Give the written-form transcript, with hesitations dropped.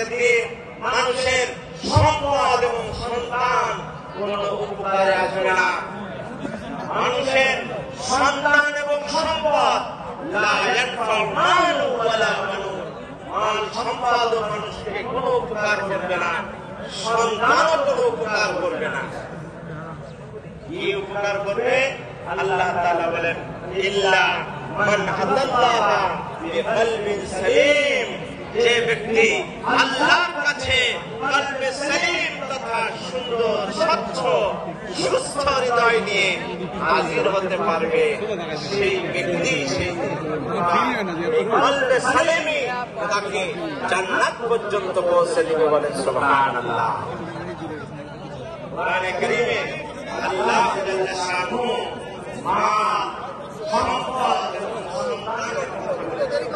আমাদেরকে মানুষের সম্পদ এবং সন্তান কোনো উপকারে আসবে না। মানুষের সন্তান এবং সম্পদ লা ইয়ানফাউ মালু ওয়ালা বানুন, মাল সম্পদ মানুষকে কোনো উপকার করবে না, সন্তানও কোনো উপকার করবে না। কি উপকার করবে? আল্লাহ তাআলা বলেন ইল্লা মান আতাল্লাহ বিকলবিন সালিম, যে ব্যক্তি আল্লাহর কাছে কলবে সালিম তথা সুন্দর স্বচ্ছ সুস্থ হৃদয় নিয়ে হাজির হতে পারবে, সেই ব্যক্তি সেই কলবে সালিমই তাকে জান্নাত পর্যন্ত পৌঁছে দিবে। বলেন সুবহানাল্লাহ। কোরআনে কারীমে আল্লাহ জাল্লা শানুহু মাল সম্পদ এবং সন্তানের কথা বলেছেন।